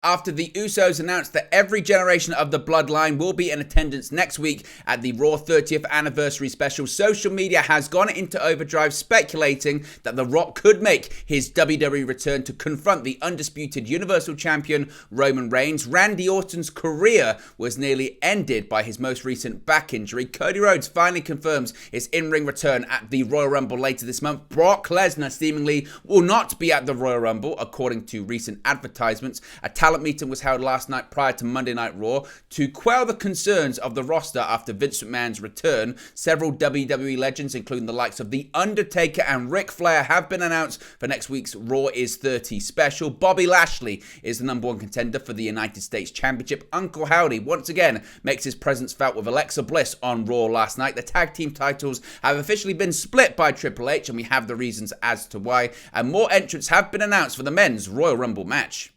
After the Usos announced that every generation of the Bloodline will be in attendance next week at the Raw 30th anniversary special, social media has gone into overdrive speculating that The Rock could make his WWE return to confront the undisputed Universal Champion Roman Reigns. Randy Orton's career was nearly ended by his most recent back injury. Cody Rhodes finally confirms his in-ring return at the Royal Rumble later this month. Brock Lesnar seemingly will not be at the Royal Rumble, according to recent advertisements. A talent meeting was held last night prior to Monday Night Raw to quell the concerns of the roster after Vince McMahon's return. Several WWE legends, including the likes of The Undertaker and Ric Flair, have been announced for next week's Raw is 30 special. Bobby Lashley is the number one contender for the United States Championship. Uncle Howdy once again makes his presence felt with Alexa Bliss on Raw last night. The tag team titles have officially been split by Triple H, and we have the reasons as to why. And more entrants have been announced for the men's Royal Rumble match.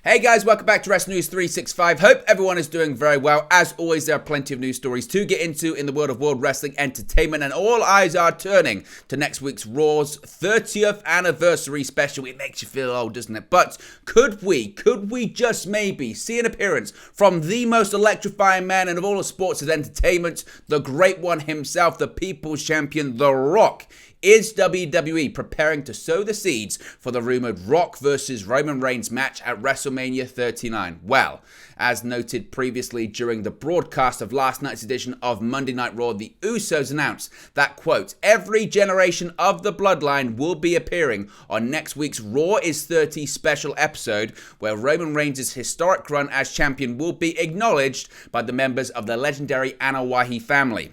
Hey guys, welcome back to Wrestling News 365. Hope everyone is doing very well. As always, there are plenty of news stories to get into in the world of World Wrestling Entertainment, and all eyes are turning to next week's Raw's 30th anniversary special. It makes you feel old, doesn't it? But could we just maybe see an appearance from the most electrifying man in all of sports and entertainment, the great one himself, the People's Champion, The Rock? Is WWE preparing to sow the seeds for the rumored Rock versus Roman Reigns match at WrestleMania 39? Well, as noted previously during the broadcast of last night's edition of Monday Night Raw, the Usos announced that, quote, every generation of the Bloodline will be appearing on next week's Raw is 30 special episode, where Roman Reigns' historic run as champion will be acknowledged by the members of the legendary Anoa'i family.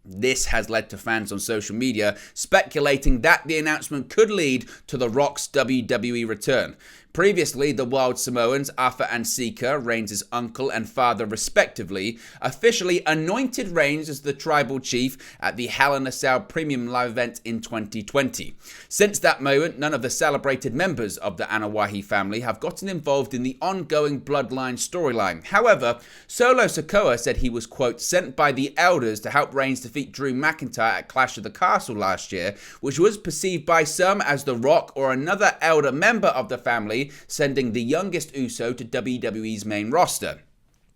This has led to fans on social media speculating that the announcement could lead to The Rock's WWE return. Previously, the Wild Samoans, Afa and Sika, Reigns' uncle and father respectively, officially anointed Reigns as the tribal chief at the Hell in a Cell Premium Live event in 2020. Since that moment, none of the celebrated members of the Anoa'i family have gotten involved in the ongoing Bloodline storyline. However, Solo Sikoa said he was, quote, sent by the elders to help Reigns defeat Drew McIntyre at Clash of the Castle last year, which was perceived by some as The Rock or another elder member of the family sending the youngest Uso to WWE's main roster.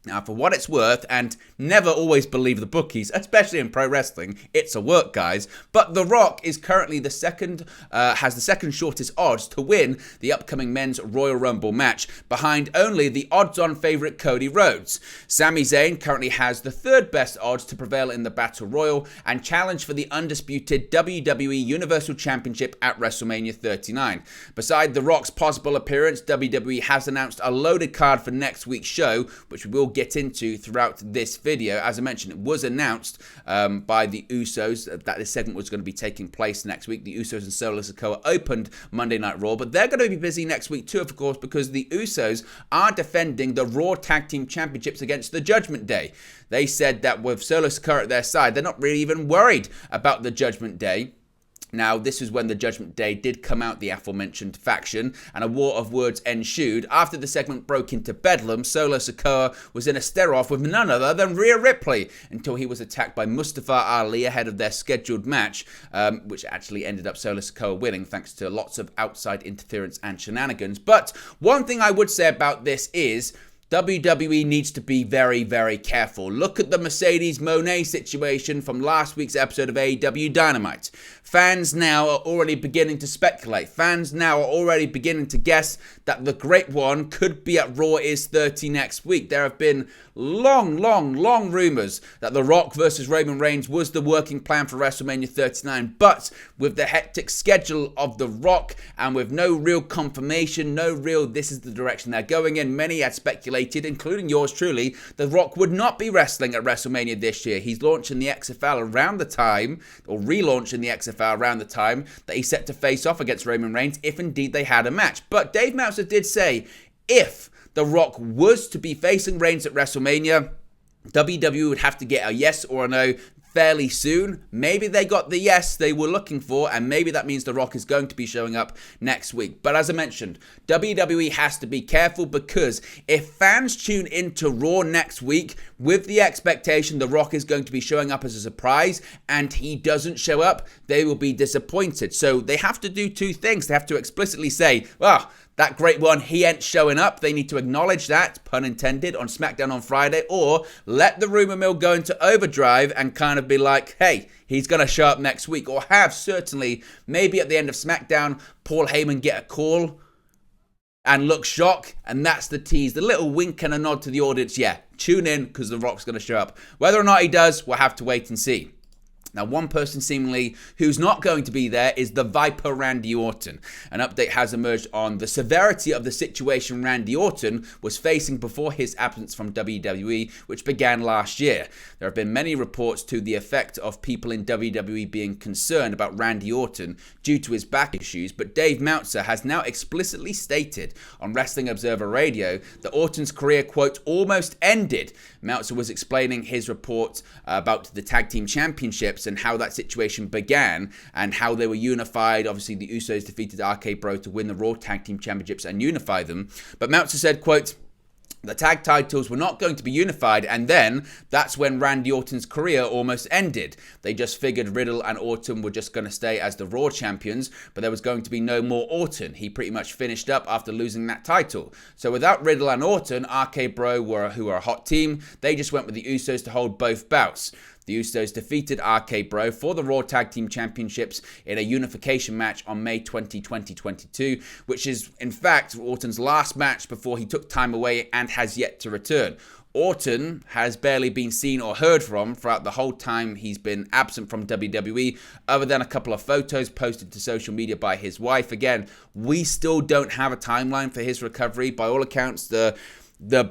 Now, for what it's worth, and never always believe the bookies, especially in pro wrestling, it's a work, guys, but The Rock is currently has the second shortest odds to win the upcoming men's Royal Rumble match, behind only the odds-on favourite Cody Rhodes. Sami Zayn currently has the third best odds to prevail in the Battle Royal and challenge for the undisputed WWE Universal Championship at WrestleMania 39. Beside The Rock's possible appearance, WWE has announced a loaded card for next week's show, which we will get into throughout this video. As I mentioned, it was announced by the Usos that this segment was going to be taking place next week. The Usos and Solo Sikoa opened Monday Night Raw, but they're going to be busy next week too, of course, because the Usos are defending the Raw Tag Team Championships against the Judgment Day. They said that with Solo Sikoa at their side, they're not really even worried about the Judgment Day. Now, this is when the Judgment Day did come out, the aforementioned faction, and a war of words ensued. After the segment broke into bedlam, Solo Sikoa was in a stare-off with none other than Rhea Ripley until he was attacked by Mustafa Ali ahead of their scheduled match, which actually ended up Solo Sikoa winning thanks to lots of outside interference and shenanigans. But one thing I would say about this is WWE needs to be very, very careful. Look at the Mercedes Moné situation from last week's episode of AEW Dynamite. Fans now are already beginning to speculate. Fans now are already beginning to guess that the Great One could be at Raw is 30 next week. There have been long rumors that The Rock versus Roman Reigns was the working plan for WrestleMania 39, but with the hectic schedule of The Rock and with no real confirmation, this is the direction they're going in, many had speculated, including yours truly, The Rock would not be wrestling at WrestleMania this year. He's launching the XFL around the time, or relaunching the XFL around the time that he's set to face off against Roman Reigns, if indeed they had a match. But Dave Meltzer did say, if The Rock was to be facing Reigns at WrestleMania, WWE would have to get a yes or a no fairly soon. Maybe they got the yes they were looking for, and maybe that means The Rock is going to be showing up next week. But as I mentioned, WWE has to be careful, because if fans tune into Raw next week with the expectation The Rock is going to be showing up as a surprise and he doesn't show up, they will be disappointed. So they have to do two things. They have to explicitly say, well, that great one, he ain't showing up. They need to acknowledge that, pun intended, on SmackDown on Friday, or let the rumor mill go into overdrive and kind of be like, hey, he's going to show up next week. Or have, certainly, maybe at the end of SmackDown, Paul Heyman get a call and look shocked, and that's the tease. The little wink and a nod to the audience, yeah, tune in because The Rock's going to show up. Whether or not he does, we'll have to wait and see. Now, one person seemingly who's not going to be there is the Viper Randy Orton. An update has emerged on the severity of the situation Randy Orton was facing before his absence from WWE, which began last year. There have been many reports to the effect of people in WWE being concerned about Randy Orton due to his back issues, but Dave Meltzer has now explicitly stated on Wrestling Observer Radio that Orton's career, quote, almost ended. Meltzer was explaining his report about the Tag Team Championships and how that situation began and how they were unified. Obviously, the Usos defeated RK Bro to win the Raw Tag Team Championships and unify them. But Meltzer said, quote, the tag titles were not going to be unified, and then that's when Randy Orton's career almost ended. They just figured Riddle and Orton were just going to stay as the Raw champions, but there was going to be no more Orton. He pretty much finished up after losing that title. So without Riddle and Orton, RK Bro, who were a hot team, they just went with the Usos to hold both bouts. The Usos defeated RK Bro for the Raw Tag Team Championships in a unification match on May 20, 2022, which is, in fact, Orton's last match before he took time away and has yet to return. Orton has barely been seen or heard from throughout the whole time he's been absent from WWE, other than a couple of photos posted to social media by his wife. Again, we still don't have a timeline for his recovery. By all accounts, the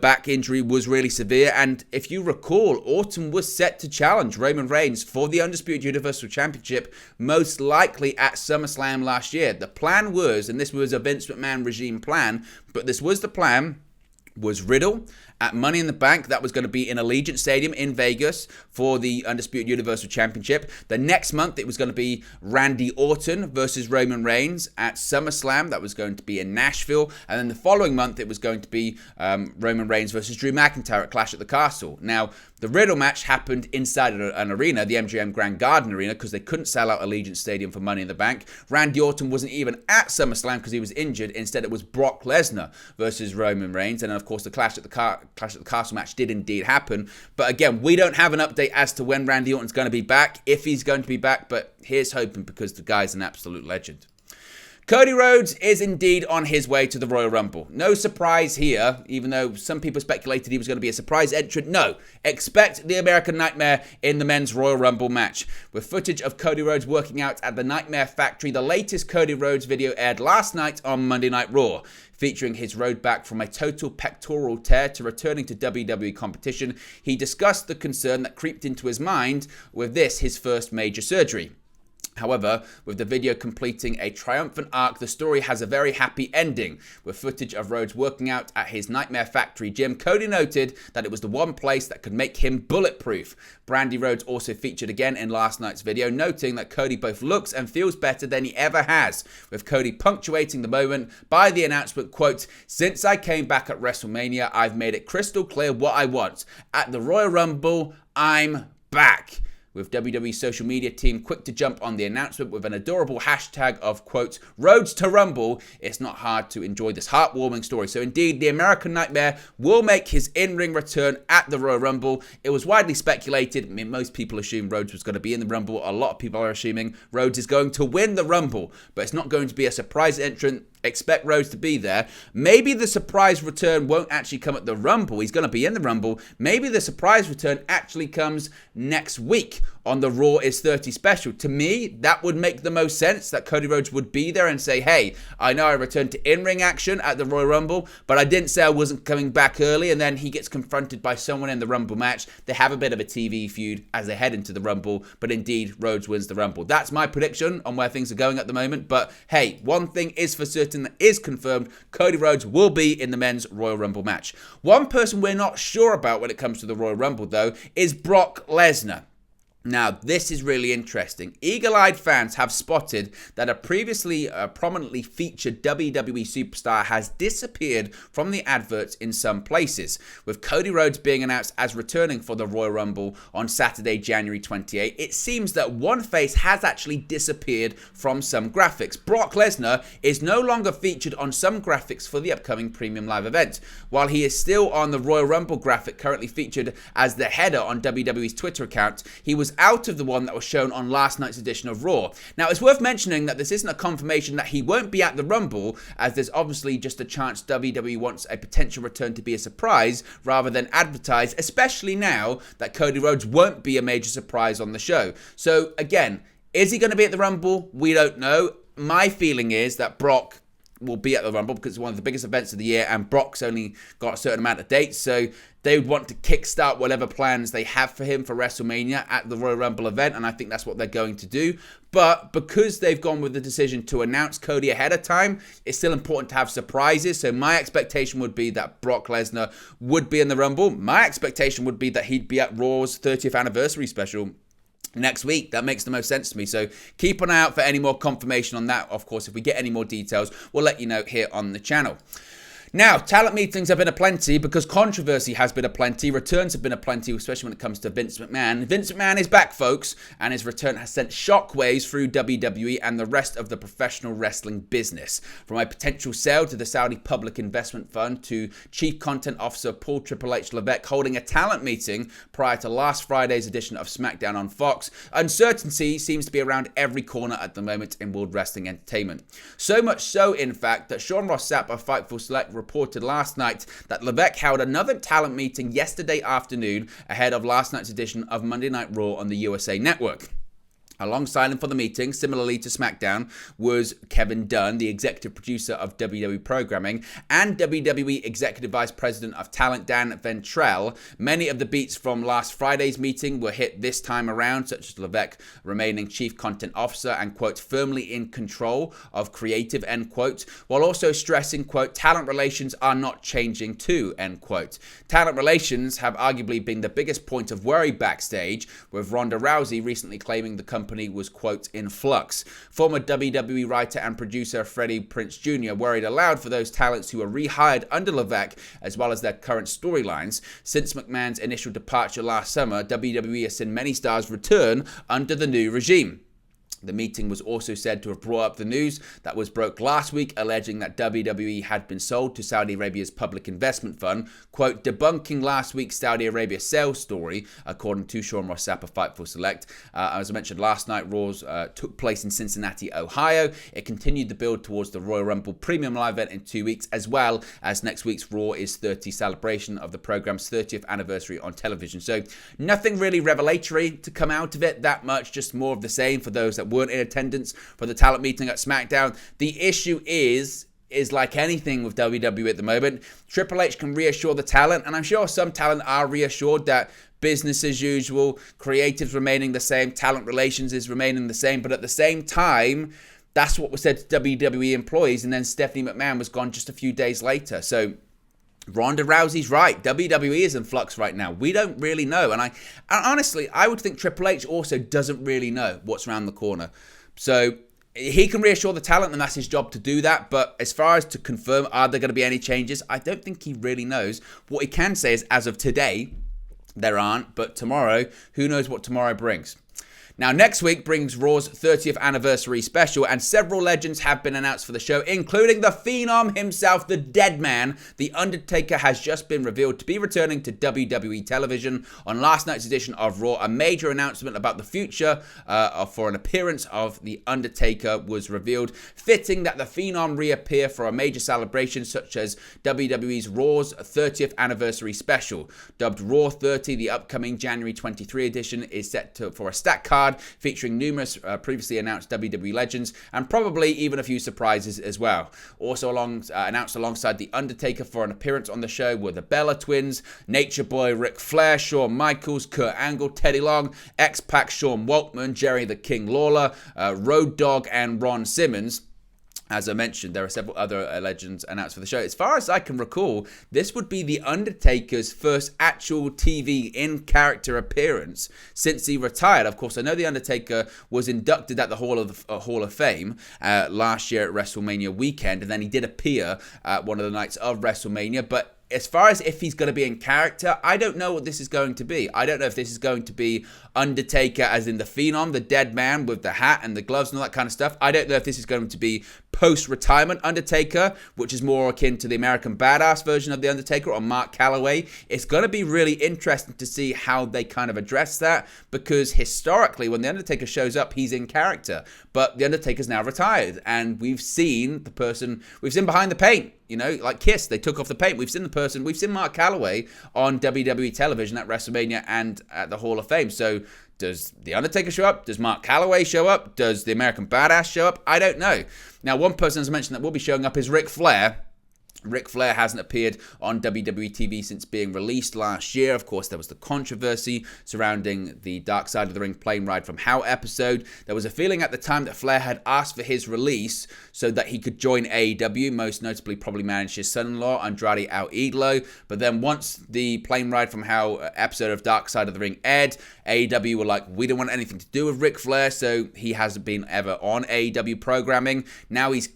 back injury was really severe, and if you recall, Orton was set to challenge Roman Reigns for the Undisputed Universal Championship, most likely at SummerSlam last year. The plan was, and this was a Vince McMahon regime plan, but this was the plan, was Riddle at Money in the Bank. That was going to be in Allegiant Stadium in Vegas for the Undisputed Universal Championship. The next month, it was going to be Randy Orton versus Roman Reigns at SummerSlam. That was going to be in Nashville. And then the following month, it was going to be Roman Reigns versus Drew McIntyre at Clash at the Castle. Now, the Riddle match happened inside an arena, the MGM Grand Garden Arena, because they couldn't sell out Allegiant Stadium for Money in the Bank. Randy Orton wasn't even at SummerSlam because he was injured. Instead, it was Brock Lesnar versus Roman Reigns. And then, of course, the Clash at the Castle match did indeed happen. But again, we don't have an update as to when Randy Orton's going to be back, if he's going to be back. But here's hoping, because the guy's an absolute legend. Cody Rhodes is indeed on his way to the Royal Rumble. No surprise here, even though some people speculated he was going to be a surprise entrant. No, expect the American Nightmare in the men's Royal Rumble match. With footage of Cody Rhodes working out at the Nightmare Factory, the latest Cody Rhodes video aired last night on Monday Night Raw, featuring his road back from a total pectoral tear to returning to WWE competition. He discussed the concern that creeped into his mind with this, his first major surgery. However, with the video completing a triumphant arc, the story has a very happy ending. With footage of Rhodes working out at his Nightmare Factory gym, Cody noted that it was the one place that could make him bulletproof. Brandy Rhodes also featured again in last night's video, noting that Cody both looks and feels better than he ever has, with Cody punctuating the moment by the announcement, quote, since I came back at WrestleMania, I've made it crystal clear what I want. At the Royal Rumble, I'm back. With WWE social media team quick to jump on the announcement with an adorable hashtag of, quote, Rhodes to Rumble, it's not hard to enjoy this heartwarming story. So indeed, the American Nightmare will make his in-ring return at the Royal Rumble. It was widely speculated. I mean, most people assumed Rhodes was going to be in the Rumble. A lot of people are assuming Rhodes is going to win the Rumble, but it's not going to be a surprise entrant. Expect Rhodes to be there. Maybe the surprise return won't actually come at the Rumble. He's going to be in the Rumble. Maybe the surprise return actually comes next week on the Raw is 30 special. To me, that would make the most sense, that Cody Rhodes would be there and say, hey, I know I returned to in-ring action at the Royal Rumble, but I didn't say I wasn't coming back early. And then he gets confronted by someone in the Rumble match. They have a bit of a TV feud as they head into the Rumble, but indeed, Rhodes wins the Rumble. That's my prediction on where things are going at the moment. But hey, one thing is for certain that is confirmed, Cody Rhodes will be in the men's Royal Rumble match. One person we're not sure about when it comes to the Royal Rumble, though, is Brock Lesnar. Now, this is really interesting. Eagle-eyed fans have spotted that a previously prominently featured WWE superstar has disappeared from the adverts in some places, with Cody Rhodes being announced as returning for the Royal Rumble on Saturday, January 28. It seems that one face has actually disappeared from some graphics. Brock Lesnar is no longer featured on some graphics for the upcoming Premium Live event, while he is still on the Royal Rumble graphic currently featured as the header on WWE's Twitter account. He was out of the one that was shown on last night's edition of Raw. Now, it's worth mentioning that this isn't a confirmation that he won't be at the Rumble, as there's obviously just a chance WWE wants a potential return to be a surprise rather than advertise, especially now that Cody Rhodes won't be a major surprise on the show. So again, is he going to be at the Rumble? We don't know. My feeling is that Brock will be at the Rumble because it's one of the biggest events of the year, and Brock's only got a certain amount of dates, so they would want to kickstart whatever plans they have for him for WrestleMania at the Royal Rumble event, and I think that's what they're going to do. But because they've gone with the decision to announce Cody ahead of time, it's still important to have surprises. So my expectation would be that Brock Lesnar would be in the Rumble. My expectation would be that he'd be at Raw's 30th anniversary special next week. That makes the most sense to me. So keep an eye out for any more confirmation on that. Of course, if we get any more details, we'll let you know here on the channel. Now, talent meetings have been aplenty because controversy has been aplenty. Returns have been aplenty, especially when it comes to Vince McMahon. Vince McMahon is back, folks, and his return has sent shockwaves through WWE and the rest of the professional wrestling business. From a potential sale to the Saudi Public Investment Fund to Chief Content Officer Paul Triple H Levesque holding a talent meeting prior to last Friday's edition of SmackDown on Fox, uncertainty seems to be around every corner at the moment in World Wrestling Entertainment. So much so, in fact, that Sean Ross Sapp of Fightful Select reported last night that Levesque held another talent meeting yesterday afternoon ahead of last night's edition of Monday Night Raw on the USA Network. Alongside him for the meeting, similarly to SmackDown, was Kevin Dunn, the executive producer of WWE programming, and WWE Executive Vice President of Talent Dan Ventrell. Many of the beats from last Friday's meeting were hit this time around, such as Levesque remaining Chief Content Officer and, quote, firmly in control of creative, end quote, while also stressing, quote, talent relations are not changing too, end quote. Talent relations have arguably been the biggest point of worry backstage, with Ronda Rousey recently claiming the company was, quote, in flux. Former WWE writer and producer Freddie Prinze Jr. worried aloud for those talents who were rehired under Levesque, as well as their current storylines. Since McMahon's initial departure last summer, WWE has seen many stars return under the new regime. The meeting was also said to have brought up the news that was broke last week, alleging that WWE had been sold to Saudi Arabia's Public Investment Fund, quote, debunking last week's Saudi Arabia sales story, according to Sean Ross Sapp of Fightful Select. As I mentioned last night, Raws took place in Cincinnati, Ohio. It continued the build towards the Royal Rumble Premium Live event in 2 weeks, as well as next week's Raw is 30 celebration of the program's 30th anniversary on television. So nothing really revelatory to come out of it that much, just more of the same for those that weren't in attendance for the talent meeting at SmackDown. The issue is like anything with WWE at the moment, Triple H can reassure the talent, and I'm sure some talent are reassured that business as usual, creatives remaining the same, talent relations is remaining the same, but at the same time, that's what was said to WWE employees, and then Stephanie McMahon was gone just a few days later. So Ronda Rousey's right. WWE is in flux right now. We don't really know. And honestly, I would think Triple H also doesn't really know what's around the corner. So he can reassure the talent, and that's his job to do that. But as far as to confirm, are there going to be any changes? I don't think he really knows. What he can say is, as of today, there aren't. But tomorrow, who knows what tomorrow brings. Now, next week brings Raw's 30th anniversary special, and several legends have been announced for the show, including the Phenom himself, the Dead Man. The Undertaker has just been revealed to be returning to WWE television. On last night's edition of Raw, a major announcement about the future for an appearance of the Undertaker was revealed, fitting that the Phenom reappear for a major celebration such as WWE's Raw's 30th anniversary special. Dubbed Raw 30, the upcoming January 23 edition is set for a stack card featuring numerous previously announced WWE legends and probably even a few surprises as well. Also announced alongside The Undertaker for an appearance on the show were the Bella Twins, Nature Boy Ric Flair, Shawn Michaels, Kurt Angle, Teddy Long, X-Pac Sean Waltman, Jerry the King Lawler, Road Dogg and Ron Simmons. As I mentioned, there are several other legends announced for the show. As far as I can recall, this would be The Undertaker's first actual TV in-character appearance since he retired. Of course, I know The Undertaker was inducted at the Hall of Fame last year at WrestleMania weekend, and then he did appear at one of the nights of WrestleMania, but as far as if he's going to be in character, I don't know what this is going to be. I don't know if this is going to be Undertaker as in the Phenom, the dead man with the hat and the gloves and all that kind of stuff. I don't know if this is going to be post-retirement Undertaker, which is more akin to the American Badass version of The Undertaker, or Mark Calloway. It's going to be really interesting to see how they kind of address that, because historically, when The Undertaker shows up, he's in character. But The Undertaker's now retired, and we've seen behind the paint. You know, like Kiss, they took off the paint. We've seen Mark Calloway on WWE television at WrestleMania and at the Hall of Fame. So does The Undertaker show up? Does Mark Calloway show up? Does the American Badass show up? I don't know. Now, one person has mentioned that will be showing up is Ric Flair. Ric Flair hasn't appeared on WWE TV since being released last year. Of course, there was the controversy surrounding the Dark Side of the Ring plane ride from Hell episode. There was a feeling at the time that Flair had asked for his release so that he could join AEW, most notably probably manage his son-in-law, Andrade El Idolo. But then once the plane ride from Hell episode of Dark Side of the Ring aired, AEW were like, we don't want anything to do with Ric Flair, so he hasn't been ever on AEW programming. Now he's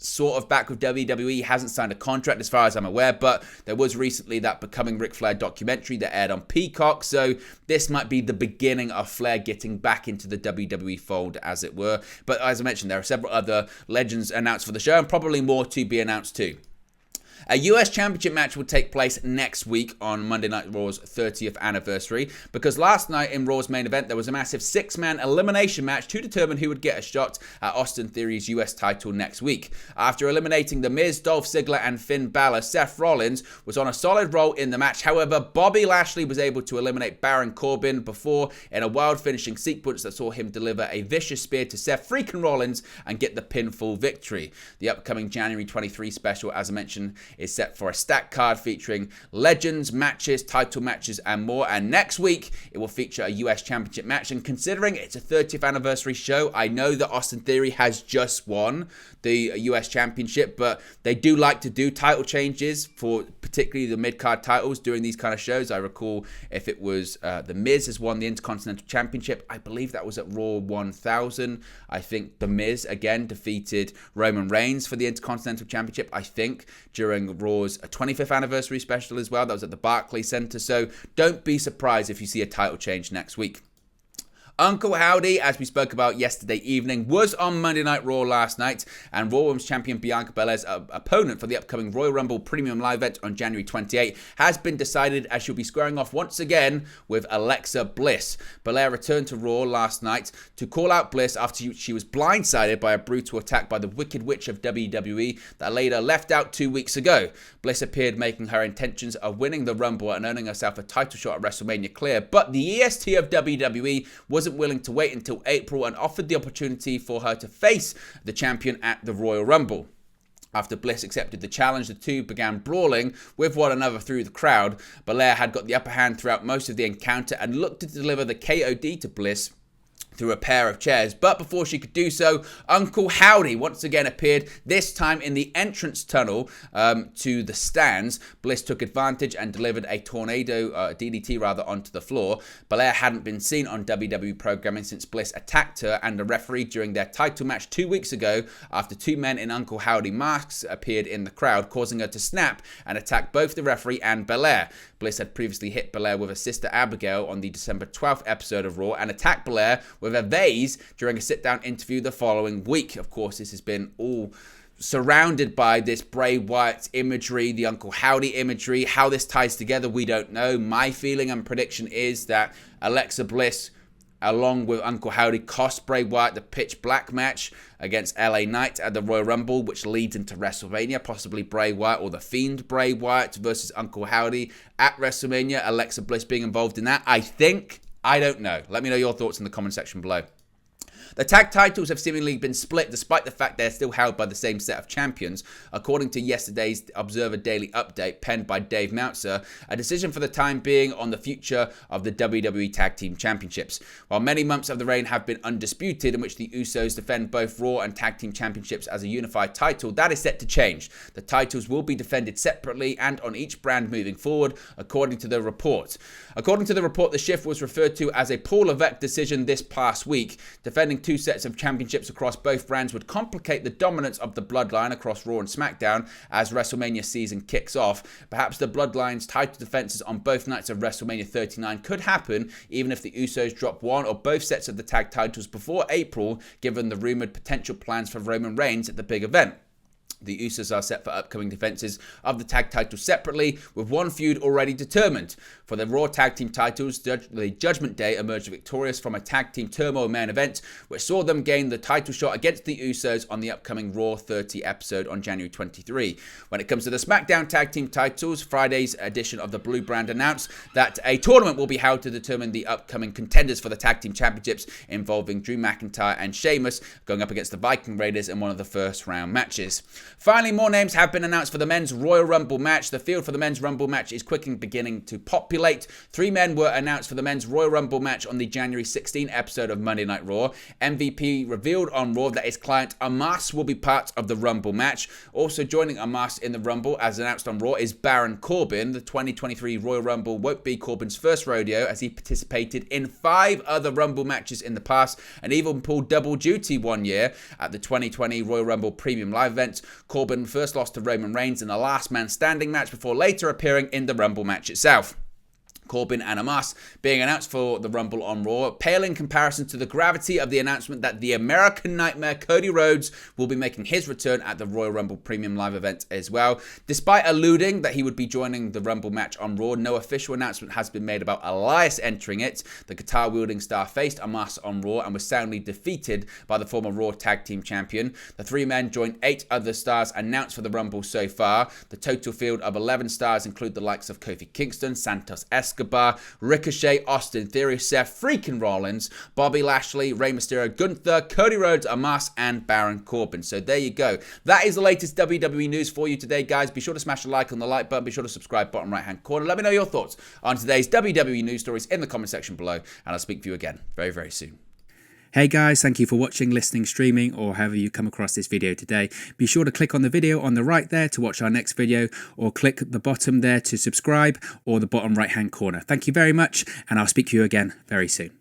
sort of back with WWE. He hasn't signed a contract as far as I'm aware, but there was recently that Becoming Ric Flair documentary that aired on Peacock, so this might be the beginning of Flair getting back into the WWE fold, as it were. But as I mentioned, there are several other legends announced for the show, and probably more to be announced too. A US Championship match will take place next week on Monday Night Raw's 30th anniversary, because last night in Raw's main event there was a massive 6-man elimination match to determine who would get a shot at Austin Theory's US title next week. After eliminating The Miz, Dolph Ziggler and Finn Balor, Seth Rollins was on a solid roll in the match. However, Bobby Lashley was able to eliminate Baron Corbin before in a wild finishing sequence that saw him deliver a vicious spear to Seth freaking Rollins and get the pinfall victory. The upcoming January 23 special, as I mentioned, is set for a stacked card featuring legends, matches, title matches, and more. And next week, it will feature a US Championship match. And considering it's a 30th anniversary show, I know that Austin Theory has just won the US Championship, but they do like to do title changes for particularly the mid-card titles during these kind of shows. I recall if it was The Miz has won the Intercontinental Championship, I believe that was at Raw 1000. I think The Miz again defeated Roman Reigns for the Intercontinental Championship, I think, during Raw's 25th anniversary special as well. That was at the Barclays Center. So don't be surprised if you see a title change next week. Uncle Howdy, as we spoke about yesterday evening, was on Monday Night Raw last night, and Raw Women's Champion Bianca Belair's opponent for the upcoming Royal Rumble Premium Live event on January 28 has been decided, as she'll be squaring off once again with Alexa Bliss. Belair returned to Raw last night to call out Bliss after she was blindsided by a brutal attack by the Wicked Witch of WWE that later left out 2 weeks ago. Bliss appeared making her intentions of winning the Rumble and earning herself a title shot at WrestleMania clear, but the EST of WWE wasn't willing to wait until April and offered the opportunity for her to face the champion at the Royal Rumble. After Bliss accepted the challenge, the two began brawling with one another through the crowd. Belair had got the upper hand throughout most of the encounter and looked to deliver the KOD to Bliss through a pair of chairs. But before she could do so, Uncle Howdy once again appeared, this time in the entrance tunnel to the stands. Bliss took advantage and delivered a tornado DDT onto the floor. Belair hadn't been seen on WWE programming since Bliss attacked her and the referee during their title match 2 weeks ago after two men in Uncle Howdy masks appeared in the crowd, causing her to snap and attack both the referee and Belair. Bliss had previously hit Belair with her sister Abigail on the December 12th episode of Raw and attacked Belair with a vase during a sit-down interview the following week. Of course, this has been all surrounded by this Bray Wyatt imagery, the Uncle Howdy imagery. How this ties together, we don't know. My feeling and prediction is that Alexa Bliss, along with Uncle Howdy, cost Bray Wyatt the pitch black match against LA Knight at the Royal Rumble, which leads into WrestleMania, possibly Bray Wyatt or the Fiend Bray Wyatt versus Uncle Howdy at WrestleMania. Alexa Bliss being involved in that, I think. I don't know. Let me know your thoughts in the comment section below. The tag titles have seemingly been split despite the fact they're still held by the same set of champions. According to yesterday's Observer Daily Update penned by Dave Meltzer, a decision for the time being on the future of the WWE Tag Team Championships. While many months of the reign have been undisputed, in which the Usos defend both Raw and Tag Team Championships as a unified title, that is set to change. The titles will be defended separately and on each brand moving forward, according to the report. According to the report, the shift was referred to as a Paul Levesque decision this past week. Defending two sets of championships across both brands would complicate the dominance of the Bloodline across Raw and SmackDown as WrestleMania season kicks off. Perhaps the Bloodline's title defenses on both nights of WrestleMania 39 could happen, even if the Usos drop one or both sets of the tag titles before April, given the rumoured potential plans for Roman Reigns at the big event. The Usos are set for upcoming defenses of the tag titles separately, with one feud already determined. For the Raw Tag Team titles, the Judgment Day emerged victorious from a Tag Team Turmoil main event, which saw them gain the title shot against the Usos on the upcoming Raw 30 episode on January 23. When it comes to the SmackDown Tag Team titles, Friday's edition of the Blue Brand announced that a tournament will be held to determine the upcoming contenders for the Tag Team Championships, involving Drew McIntyre and Sheamus going up against the Viking Raiders in one of the first round matches. Finally, more names have been announced for the men's Royal Rumble match. The field for the men's Rumble match is quickly beginning to populate. 3 men were announced for the men's Royal Rumble match on the January 16 episode of Monday Night Raw. MVP revealed on Raw that his client Omos will be part of the Rumble match. Also joining Omos in the Rumble, as announced on Raw, is Baron Corbin. The 2023 Royal Rumble won't be Corbin's first rodeo, as he participated in 5 other Rumble matches in the past and even pulled double duty one year at the 2020 Royal Rumble Premium Live event. Corbin first lost to Roman Reigns in the last man standing match before later appearing in the Rumble match itself. Corbin and Omos being announced for the Rumble on Raw pale in comparison to the gravity of the announcement that the American Nightmare Cody Rhodes will be making his return at the Royal Rumble Premium Live event as well. Despite alluding that he would be joining the Rumble match on Raw, no official announcement has been made about Elias entering it. The guitar-wielding star faced Omos on Raw and was soundly defeated by the former Raw Tag Team Champion. The 3 men joined 8 other stars announced for the Rumble so far. The total field of 11 stars include the likes of Kofi Kingston, Santos Escobar, Ricochet, Austin Theory, Seth freaking Rollins, Bobby Lashley, Rey Mysterio, Gunther, Cody Rhodes, Omos, and Baron Corbin. So there you go. That is the latest WWE news for you today, guys. Be sure to smash a like on the like button. Be sure to subscribe, bottom right-hand corner. Let me know your thoughts on today's WWE news stories in the comment section below, and I'll speak to you again very, very soon. Hey guys, thank you for watching, listening, streaming, or however you come across this video today. Be sure to click on the video on the right there to watch our next video, or click the bottom there to subscribe, or the bottom right hand corner. Thank you very much, and I'll speak to you again very soon.